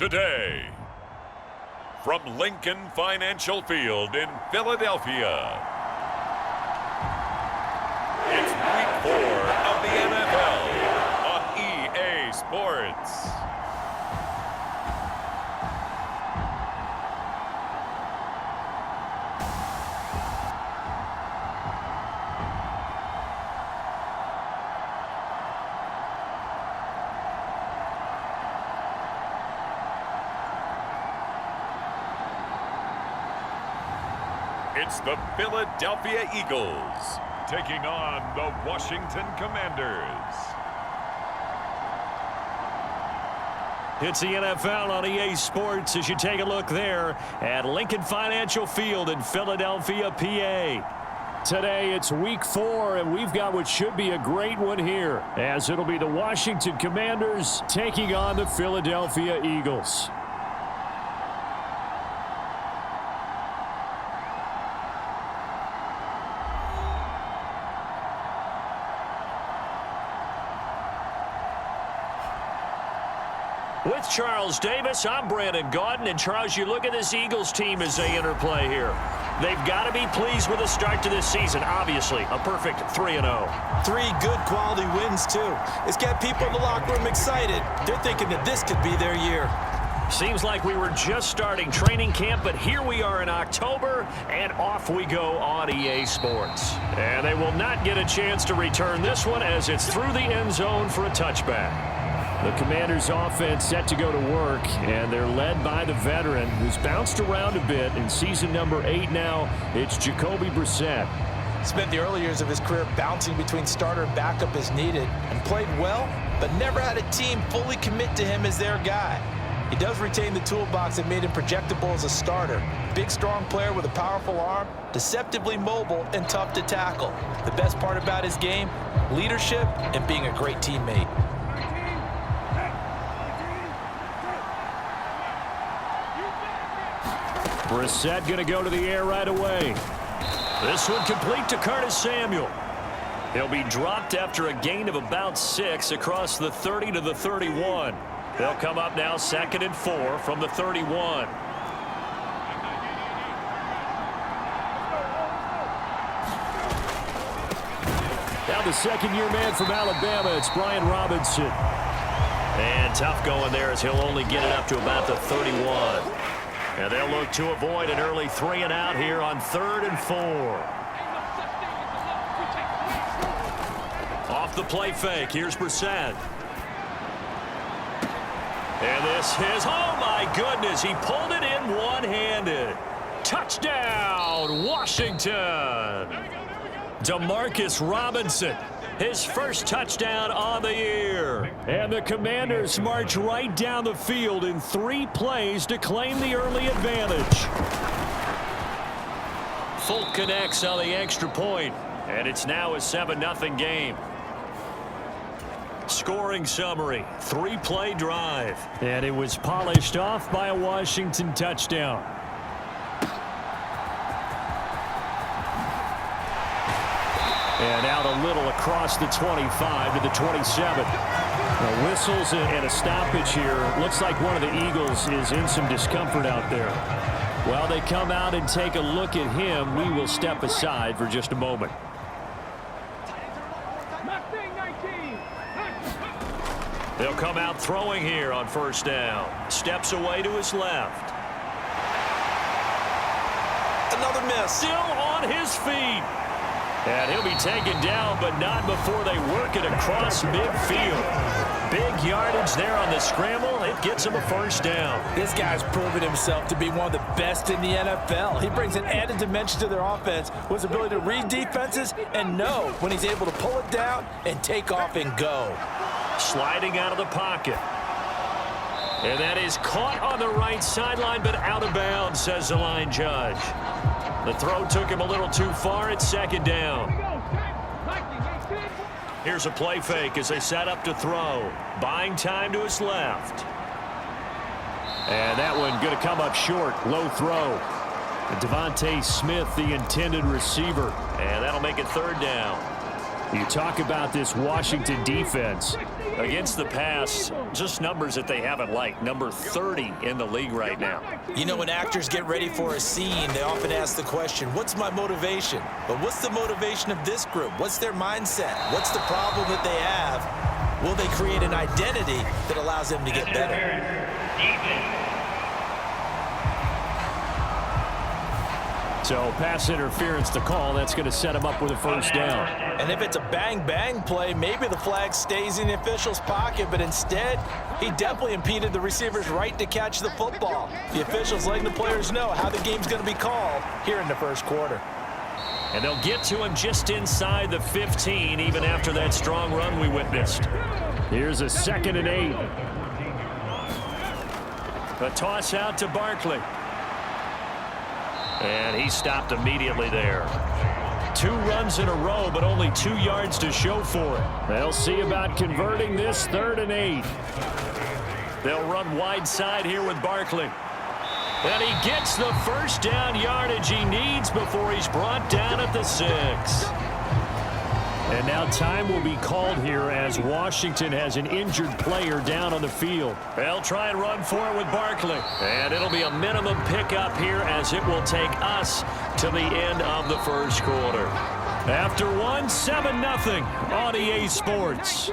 today. From Lincoln Financial Field in Philadelphia, it's Week 4 of the NFL on EA Sports. It's the Philadelphia Eagles taking on the Washington Commanders. It's the NFL on EA Sports as you take a look there at Lincoln Financial Field in Philadelphia, PA. Today it's Week 4, and we've got what should be a great one here, as it'll be the Washington Commanders taking on the Philadelphia Eagles. With Charles Davis, I'm Brandon Gaudin. And Charles, you look at this Eagles team as they interplay here. They've got to be pleased with the start to this season. Obviously, a perfect 3-0. 3 good quality wins, too. It's got people in the locker room excited. They're thinking that this could be their year. Seems like we were just starting training camp, but here we are in October, and off we go on EA Sports. And they will not get a chance to return this one as it's through the end zone for a touchback. The Commanders' offense set to go to work, and they're led by the veteran who's bounced around a bit in season number 8 now. It's Jacoby Brissett. Spent the early years of his career bouncing between starter and backup as needed, and played well, but never had a team fully commit to him as their guy. He does retain the toolbox that made him projectable as a starter. Big, strong player with a powerful arm, deceptively mobile, and tough to tackle. The best part about his game, leadership and being a great teammate. Brissett going to go to the air right away. This one complete to Curtis Samuel. He'll be dropped after a gain of about 6 across the 30 to the 31. They'll come up now 2nd and 4 from the 31. Now the second-year man from Alabama, it's Brian Robinson. And tough going there as he'll only get it up to about the 31. And they'll look to avoid an early 3-and-out here on 3rd and 4. Off the play fake, here's Brissett. And this is, oh my goodness, he pulled it in one-handed. Touchdown, Washington. Demarcus Robinson, his first touchdown on the year. And the Commanders march right down the field in 3 plays to claim the early advantage. Folk connects on the extra point, and it's now a 7-0 game. Scoring summary, 3-play drive. And it was polished off by a Washington touchdown. And out a little across the 25 to the 27. Now whistles and a stoppage here. Looks like one of the Eagles is in some discomfort out there. While they come out and take a look at him, we will step aside for just a moment. They'll come out throwing here on 1st down. Steps away to his left. Another miss. Still on his feet. And he'll be taken down, but not before they work it across midfield. Big yardage there on the scramble. It gets him a 1st down. This guy's proven himself to be one of the best in the NFL. He brings an added dimension to their offense with his ability to read defenses and know when he's able to pull it down and take off and go. Sliding out of the pocket. And that is caught on the right sideline, but out of bounds, says the line judge. The throw took him a little too far. It's 2nd down. Here's a play fake as they set up to throw. Buying time to his left. And that one going to come up short. Low throw. And Devontae Smith, the intended receiver. And that'll make it 3rd down. You talk about this Washington defense. Against the pass, just numbers that they haven't liked. Number 30 in the league right now. You know, when actors get ready for a scene, they often ask the question, what's my motivation? But what's the motivation of this group? What's their mindset? What's the problem that they have? Will they create an identity that allows them to get better? So pass interference to call. That's going to set him up with a first down. And if it's a bang-bang play, maybe the flag stays in the official's pocket, but instead, he definitely impeded the receiver's right to catch the football. The officials letting the players know how the game's going to be called here in the first quarter. And they'll get to him just inside the 15, even after that strong run we witnessed. Here's a 2nd and 8. A toss out to Barkley. And he stopped immediately there. 2 runs in a row, but only 2 yards to show for it. They'll see about converting this 3rd and 8. They'll run wide side here with Barkley. And he gets the first down yardage he needs before he's brought down at the 6. And now time will be called here as Washington has an injured player down on the field. They'll try and run for it with Barkley. And it'll be a minimum pickup here as it will take us to the end of the first quarter. After 1, 7-0 on EA Sports.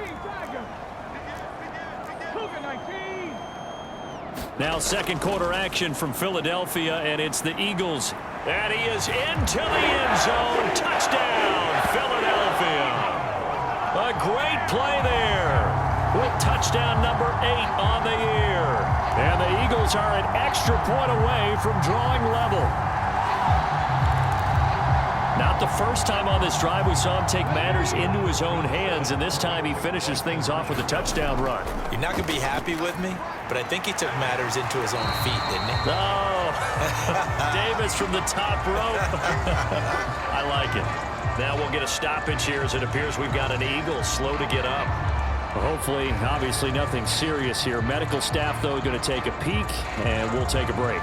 Now second quarter action from Philadelphia, and it's the Eagles. And he is into the end zone. Touchdown, Philadelphia. A great play there with touchdown number 8 on the year. And the Eagles are an extra point away from drawing level. Not the first time on this drive we saw him take matters into his own hands, and this time he finishes things off with a touchdown run. You're not going to be happy with me, but I think he took matters into his own feet, didn't he? Oh, Davis from the top rope. I like it. Now we'll get a stoppage here as it appears we've got an Eagle slow to get up. Hopefully, obviously nothing serious here. Medical staff, though, going to take a peek, and we'll take a break.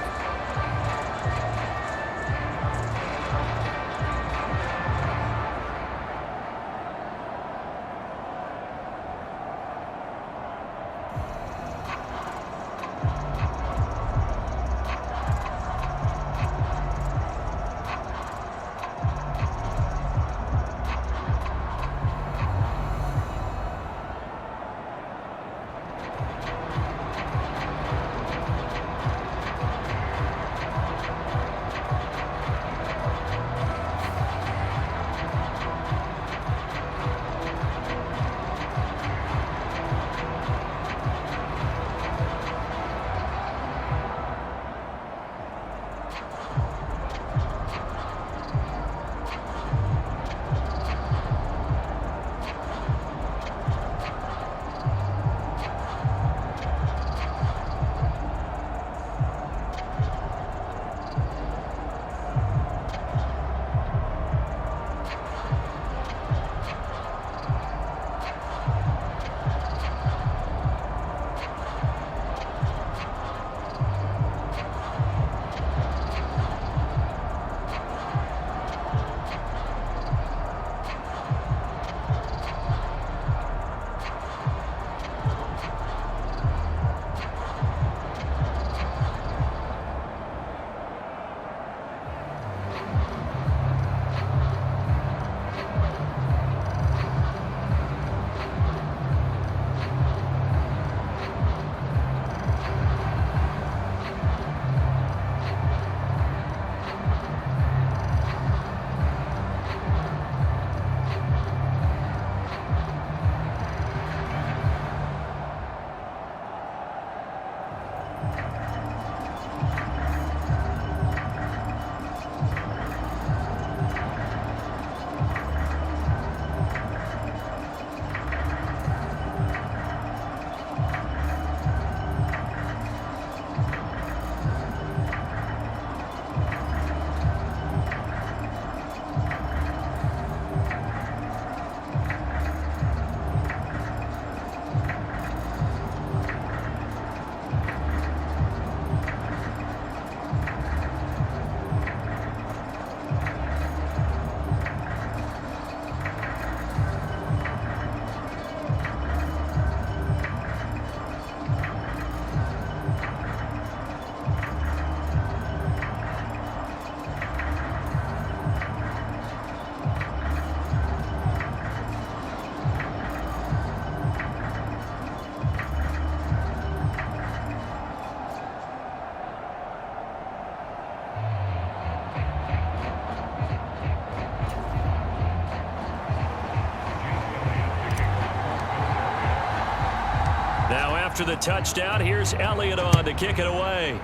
after the touchdown, here's Elliott on to kick it away.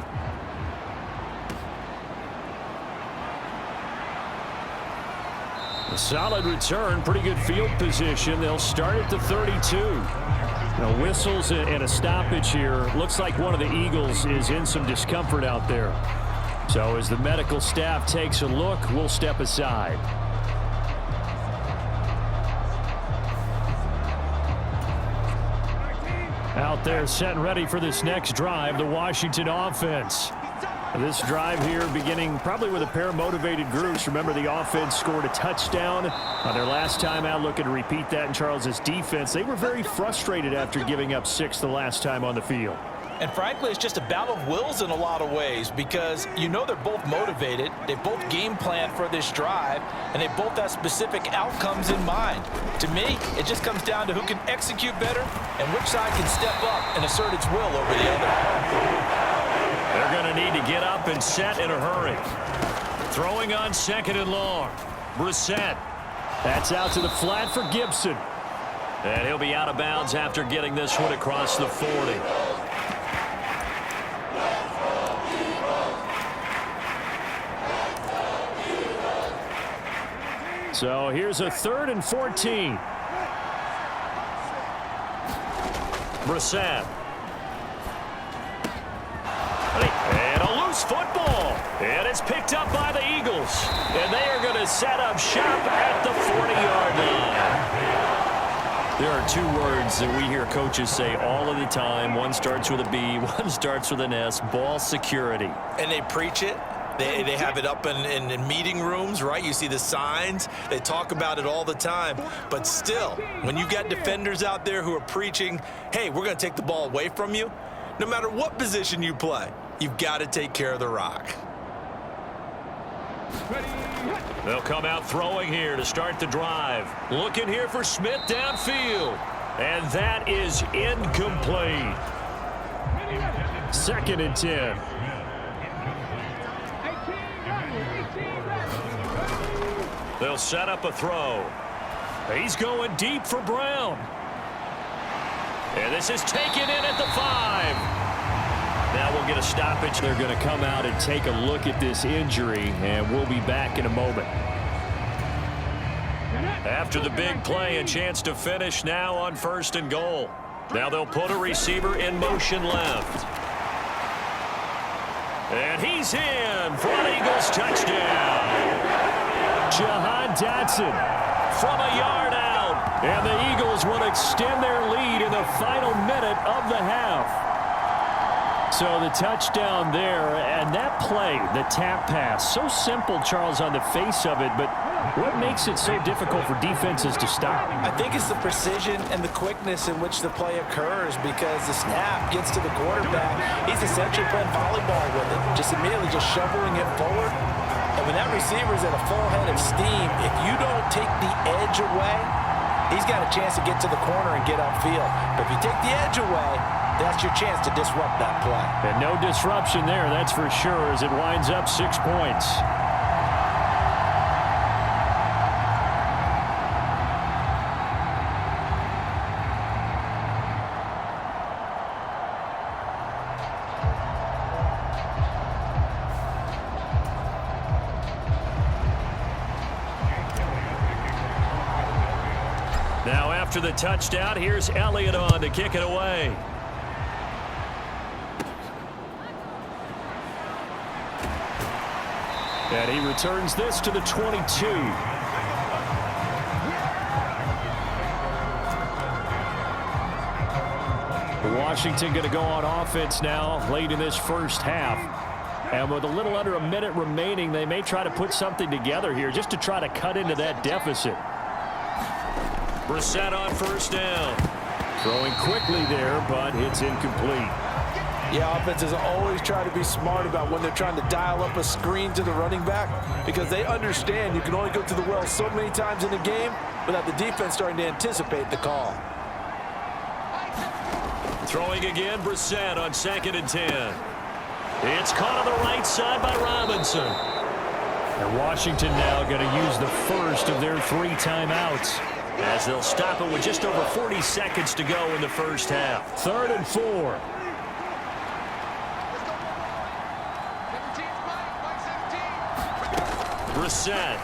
A solid return, pretty good field position. They'll start at the 32. Now, whistles and a stoppage here. Looks like one of the Eagles is in some discomfort out there. So as the medical staff takes a look, we'll step aside. Out there set and ready for this next drive, the Washington offense. This drive here beginning probably with a pair of motivated groups. Remember, the offense scored a touchdown on their last time out, looking to repeat that in Charles's defense. They were very frustrated after giving up 6 the last time on the field. And frankly, it's just a battle of wills in a lot of ways because you know they're both motivated. They both game planned for this drive, and they both have specific outcomes in mind. To me, it just comes down to who can execute better and which side can step up and assert its will over the other. They're going to need to get up and set in a hurry. Throwing on 2nd and long. Brissett. That's out to the flat for Gibson. And he'll be out of bounds after getting this one across the 40. So here's a 3rd and 14. Brissett. And a loose football. And it's picked up by the Eagles. And they are going to set up shop at the 40-yard line. There are 2 words that we hear coaches say all of the time. One starts with a B, one starts with an S. Ball security. And they preach it. They have it up in meeting rooms, right? You see the signs. They talk about it all the time. But still, when you've got defenders out there who are preaching, hey, we're going to take the ball away from you, no matter what position you play, you've got to take care of the rock. They'll come out throwing here to start the drive. Looking here for Smith downfield. And that is incomplete. 2nd and 10. They'll set up a throw. He's going deep for Brown. And this is taken in at the 5. Now we'll get a stoppage. They're going to come out and take a look at this injury, and we'll be back in a moment. After the big play, a chance to finish now on 1st and goal. Now they'll put a receiver in motion left. And he's in for an Eagles touchdown. Jahan Dotson from a yard out. And the Eagles will extend their lead in the final minute of the half. So the touchdown there, and that play, the tap pass, so simple, Charles, on the face of it, but what makes it so difficult for defenses to stop? I think it's the precision and the quickness in which the play occurs because the snap gets to the quarterback. He's essentially playing volleyball with it, just immediately just shoveling it forward. And when that receiver is at a full head of steam, if you don't take the edge away, he's got a chance to get to the corner and get upfield. But if you take the edge away, that's your chance to disrupt that play. And no disruption there, that's for sure, as it winds up 6 points. Now after the touchdown, here's Elliott on to kick it away. And he returns this to the 22. Washington going to go on offense now late in this first half. And with a little under a minute remaining, they may try to put something together here just to try to cut into that deficit. Brissett on 1st down. Throwing quickly there, but it's incomplete. Yeah, offenses always try to be smart about when they're trying to dial up a screen to the running back because they understand you can only go to the well so many times in a game without the defense starting to anticipate the call. Throwing again, Brissett on 2nd and 10. It's caught on the right side by Robinson. And Washington now going to use the first of their 3 timeouts. as they'll stop it with just over 40 seconds to go in the first half. 3rd and 4. Brissett,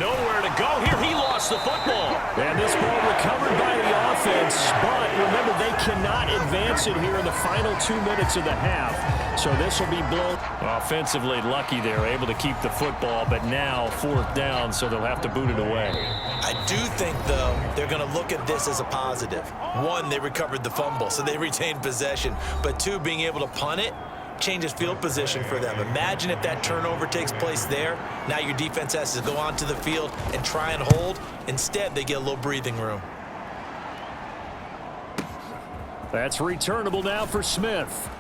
nowhere to go here. He lost the football. And this ball recovered by the offense, but remember, they cannot advance it here in the final 2 minutes of the half. So this will be blown. Offensively lucky they're able to keep the football, but now 4th down, so they'll have to boot it away. I do think, though, they're going to look at this as a positive. 1, they recovered the fumble, so they retained possession. But 2, being able to punt it changes field position for them. Imagine if that turnover takes place there. Now your defense has to go onto the field and try and hold. Instead, they get a little breathing room. That's returnable now for Smith.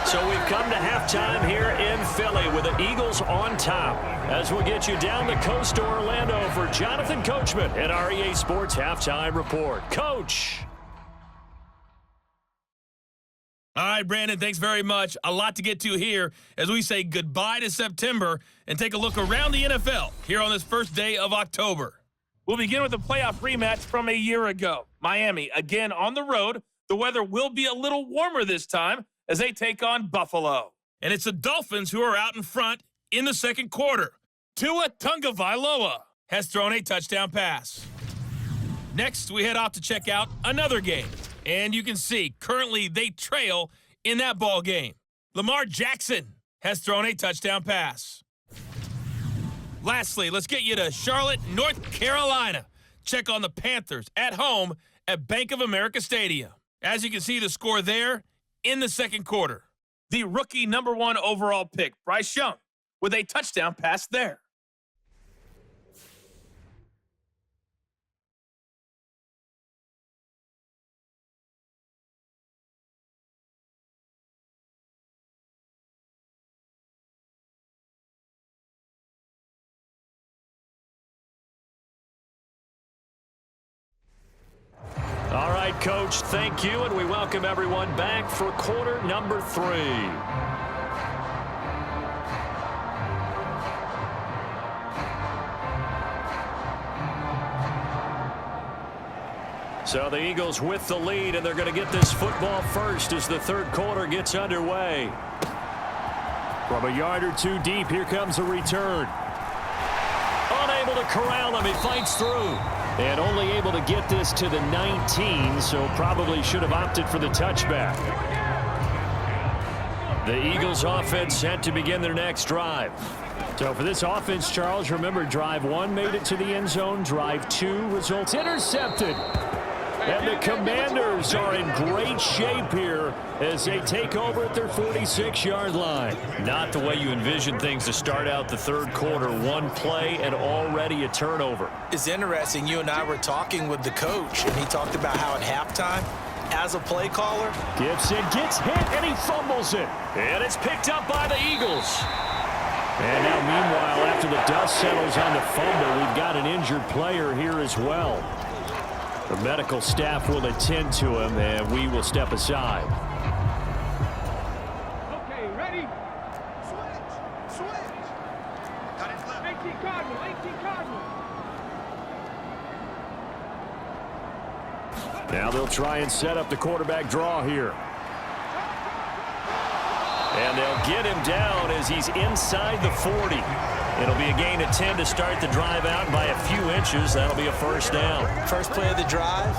So we've come to halftime here in Philly with the Eagles on top. As we'll get you down the coast to Orlando for Jonathan Coachman at our EA Sports Halftime Report. Coach. All right, Brandon, thanks very much. A lot to get to here as we say goodbye to September and take a look around the NFL here on this first day of October. We'll begin with a playoff rematch from a year ago. Miami, again on the road. The weather will be a little warmer this time as they take on Buffalo. And it's the Dolphins who are out in front in the second quarter. Tua Tagovailoa has thrown a touchdown pass. Next, we head off to check out another game. And you can see, currently they trail in that ball game. Lamar Jackson has thrown a touchdown pass. Lastly, let's get you to Charlotte, North Carolina. Check on the Panthers at home at Bank of America Stadium. As you can see, the score there in the second quarter. The rookie #1 overall pick, Bryce Young, with a touchdown pass there. All right, Coach, thank you, and we welcome everyone back for quarter number 3. So the Eagles with the lead, and they're going to get this football first as the third quarter gets underway. From a yard or 2 deep, here comes a return. Unable to corral him, he fights through. And only able to get this to the 19, so probably should have opted for the touchback. The Eagles offense set to begin their next drive. So for this offense, Charles, remember, drive 1 made it to the end zone. Drive 2 results intercepted. And the Commanders are in great shape here as they take over at their 46-yard line. Not the way you envision things to start out the third quarter. 1 play and already a turnover. It's interesting. You and I were talking with the coach, and he talked about how at halftime, as a play caller, Gibson gets hit, and he fumbles it. And it's picked up by the Eagles. And now, meanwhile, after the dust settles on the fumble, we've got an injured player here as well. The medical staff will attend to him, and we will step aside. Okay, ready? Switch. Got it left. 18 Cardinal. Now they'll try and set up the quarterback draw here. And they'll get him down as he's inside the 40. It'll be a gain of 10 to start the drive out by a few inches. That'll be a first down. first play of the drive,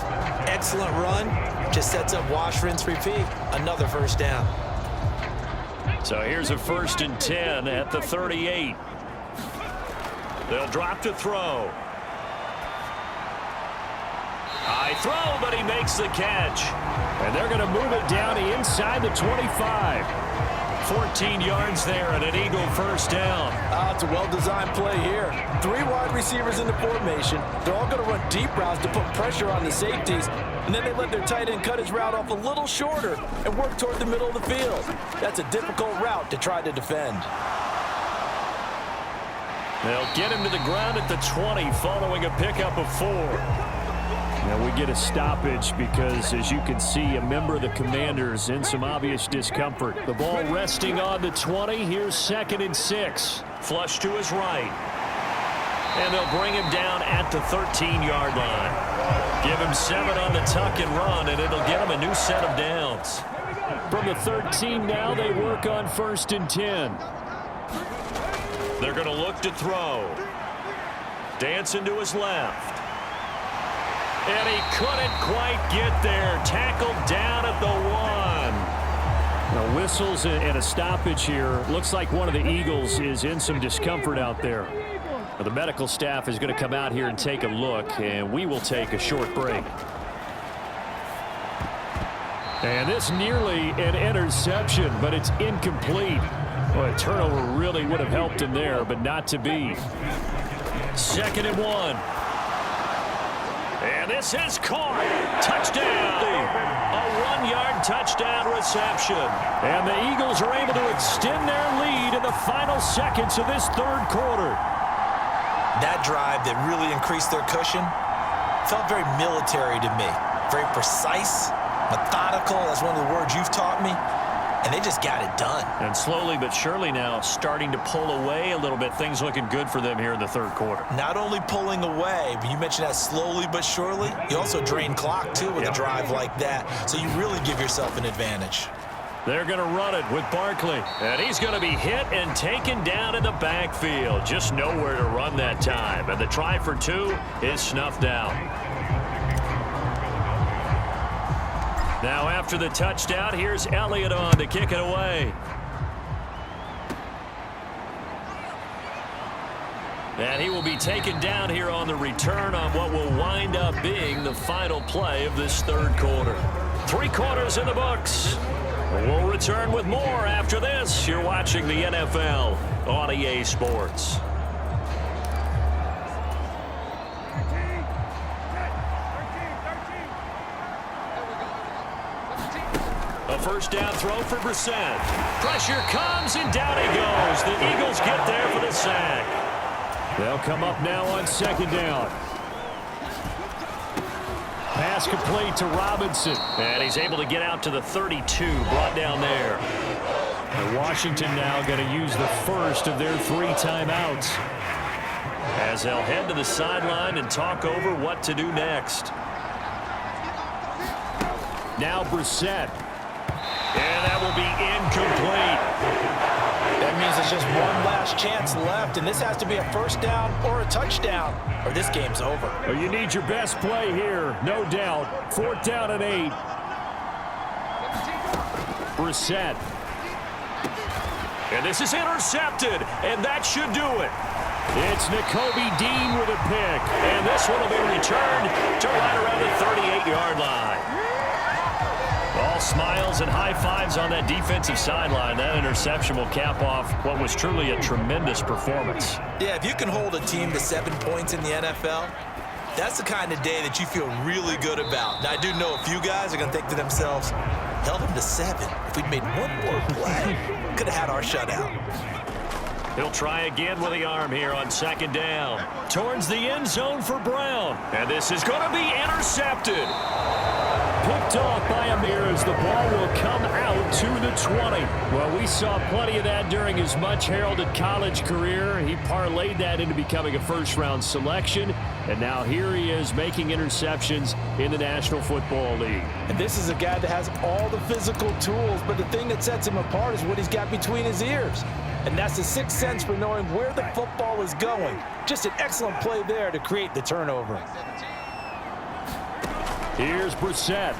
excellent run, just sets up wash, rinse, repeat. Another first down. So here's a 1st and 10 at the 38. They'll drop to throw. High throw, but he makes the catch. And they're going to move it down inside the 25. 14 yards there and an Eagle first down. It's a well-designed play here. 3 wide receivers in the formation. They're all going to run deep routes to put pressure on the safeties. And then they let their tight end cut his route off a little shorter and work toward the middle of the field. That's a difficult route to try to defend. They'll get him to the ground at the 20 following a pickup of 4. Now we get a stoppage because, as you can see, a member of the Commanders in some obvious discomfort. The ball resting on the 20. Here's 2nd and 6. Flush to his right. And they'll bring him down at the 13-yard line. Give him 7 on the tuck and run, and it'll get him a new set of downs. From the 13 now, they work on 1st and 10. They're going to look to throw. Dancing to his left. And he couldn't quite get there. Tackled down at the 1. Now, whistles and a stoppage here. Looks like one of the Eagles is in some discomfort out there. The medical staff is going to come out here and take a look, and we will take a short break. And this nearly an interception, but it's incomplete. Well, a turnover really would have helped him there, but not to be. 2nd and 1. And this is caught. Touchdown. A 1-yard touchdown reception. And the Eagles are able to extend their lead in the final seconds of this 3rd quarter. That drive that really increased their cushion felt very military to me. Very precise, methodical. That's one of the words you've taught me. And they just got it done. And slowly but surely now starting to pull away a little bit. Things looking good for them here in the 3rd quarter. Not only pulling away, but you mentioned that slowly but surely. You also drain clock, too, with a drive like that. So you really give yourself an advantage. They're going to run it with Barkley. And he's going to be hit and taken down in the backfield. Just nowhere to run that time. And the try for 2 is snuffed out. Now after the touchdown, here's Elliott on to kick it away. And he will be taken down here on the return on what will wind up being the final play of this 3rd quarter. 3 quarters in the books. We'll return with more after this. You're watching the NFL on EA Sports. A 1st down throw for Brissett. Pressure comes, and down he goes. The Eagles get there for the sack. They'll come up now on 2nd down. Pass complete to Robinson. And he's able to get out to the 32, brought down there. And Washington now going to use the first of their 3 timeouts, as they'll head to the sideline and talk over what to do next. Now Brissett. And that will be incomplete. That means it's just one last chance left, and this has to be a 1st down or a touchdown, or this game's over. Well, you need your best play here, no doubt. 4th down and 8. Brissett. And this is intercepted, and that should do it. It's Nakobe Dean with a pick, and this one will be returned to right around the 38-yard line. All smiles and high fives on that defensive sideline. That interception will cap off what was truly a tremendous performance. Yeah, if you can hold a team to 7 points in the NFL, that's the kind of day that you feel really good about. Now, I do know a few guys are going to think to themselves, held them to 7. If we'd made one more play, could have had our shutout. He'll try again with the arm here on 2nd down. Towards the end zone for Brown. And this is going to be intercepted. Picked off by Amir as the ball will come out to the 20. Well, we saw plenty of that during his much-heralded college career. He parlayed that into becoming a 1st-round selection. And now here he is making interceptions in the National Football League. And this is a guy that has all the physical tools, but the thing that sets him apart is what he's got between his ears. And that's the 6th sense for knowing where the football is going. Just an excellent play there to create the turnover. Here's Brissett.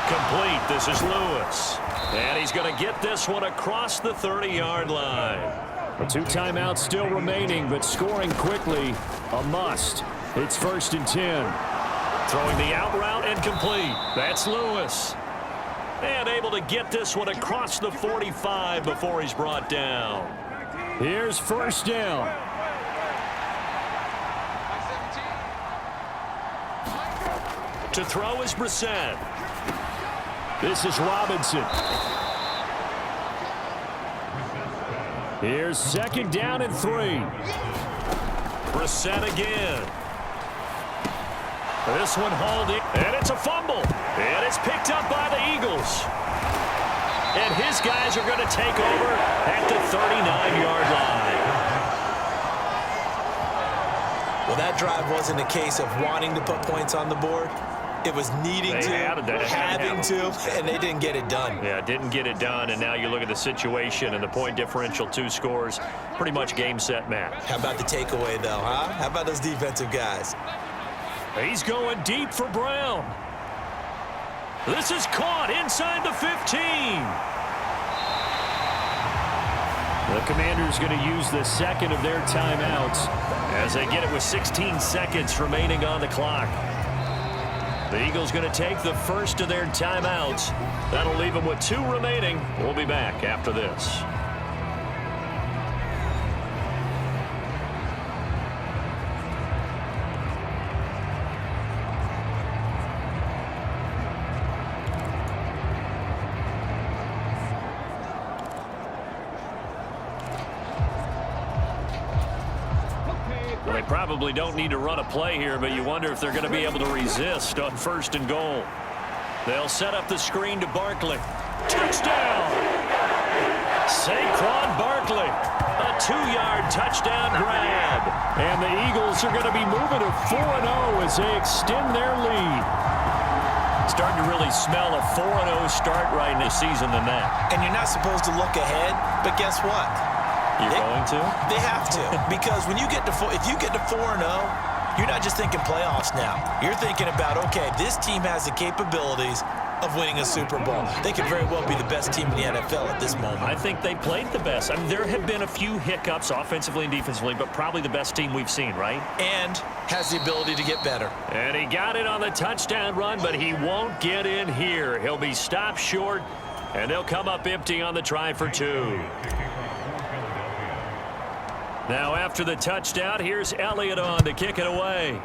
Complete. This is Lewis. And he's going to get this one across the 30-yard line. 2 timeouts still remaining, but scoring quickly, a must. It's 1st and 10. Throwing the out route and complete. That's Lewis. And able to get this one across the 45 before he's brought down. Here's 1st down. To throw is Brissett. This is Robinson. Here's 2nd down and 3. Brissett again. This one hauled in, and it's a fumble. And it's picked up by the Eagles. And his guys are going to take over at the 39-yard line. Well, that drive wasn't a case of wanting to put points on the board. It was needing having to, and they didn't get it done. Yeah, didn't get it done, and now you look at the situation and the point differential, 2 scores, pretty much game, set, match. How about the takeaway, though, huh? How about those defensive guys? He's going deep for Brown. This is caught inside the 15. The Commanders going to use the second of their timeouts as they get it with 16 seconds remaining on the clock. The Eagles going to take the first of their timeouts. That'll leave them with 2 remaining. We'll be back after this. They probably don't need to run a play here, but you wonder if they're going to be able to resist on 1st and goal. They'll set up the screen to Barkley. Touchdown! Saquon Barkley. A 2-yard touchdown grab. And the Eagles are going to be moving to 4-0 as they extend their lead. Starting to really smell a 4-0 start right in the season than that. And you're not supposed to look ahead, but guess what? You're going to? They have to, because when you get to if you get to 4-0, you're not just thinking playoffs now. You're thinking about, okay, this team has the capabilities of winning a Super Bowl. They could very well be the best team in the NFL at this moment. I think they played the best. I mean, there have been a few hiccups offensively and defensively, but probably the best team we've seen, right? And has the ability to get better. And he got it on the touchdown run, but he won't get in here. He'll be stopped short, and they'll come up empty on the try for 2. Now after the touchdown, here's Elliott on to kick it away.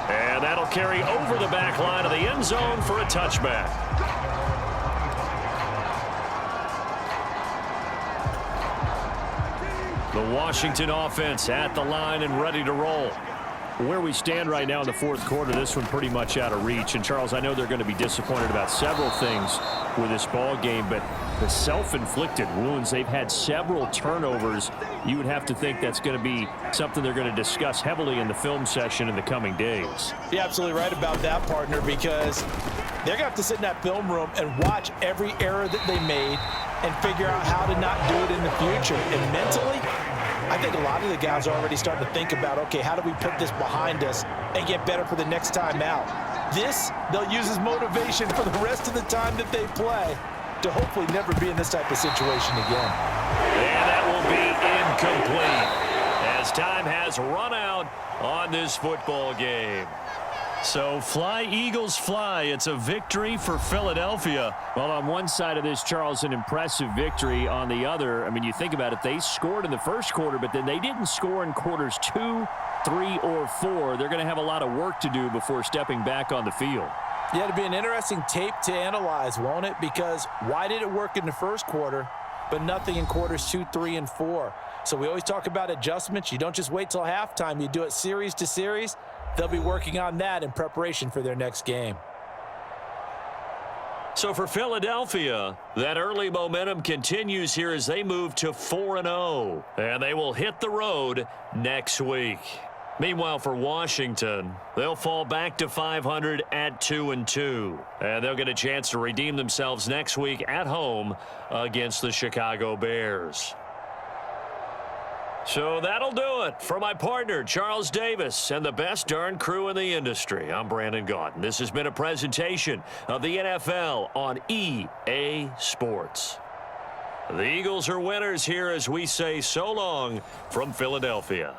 And that'll carry over the back line of the end zone for a touchback. The Washington offense at the line and ready to roll. Where we stand right now in the 4th quarter, this one pretty much out of reach. And, Charles, I know they're going to be disappointed about several things with this ball game, but the self-inflicted wounds, they've had several turnovers. You would have to think that's going to be something they're going to discuss heavily in the film session in the coming days. You're absolutely right about that, partner, because they're going to have to sit in that film room and watch every error that they made and figure out how to not do it in the future. And mentally, I think a lot of the guys are already starting to think about, okay, how do we put this behind us and get better for the next time out? This, they'll use as motivation for the rest of the time that they play to hopefully never be in this type of situation again. And that will be incomplete as time has run out on this football game. So fly, Eagles, fly. It's a victory for Philadelphia. Well, on one side of this, Charles, an impressive victory. On the other, I mean, you think about it, they scored in the first quarter, but then they didn't score in quarters 2, 3, or 4. They're going to have a lot of work to do before stepping back on the field. Yeah, it'll be an interesting tape to analyze, won't it? Because why did it work in the first quarter, but nothing in quarters 2, 3, and 4? So we always talk about adjustments. You don't just wait till halftime. You do it series to series. They'll be working on that in preparation for their next game. So for Philadelphia, that early momentum continues here as they move to 4-0. And they will hit the road next week. Meanwhile, for Washington, they'll fall back to 500 at 2-2. And they'll get a chance to redeem themselves next week at home against the Chicago Bears. So that'll do it. For my partner, Charles Davis, and the best darn crew in the industry, I'm Brandon Gaudin. This has been a presentation of the NFL on EA Sports. The Eagles are winners here as we say so long from Philadelphia.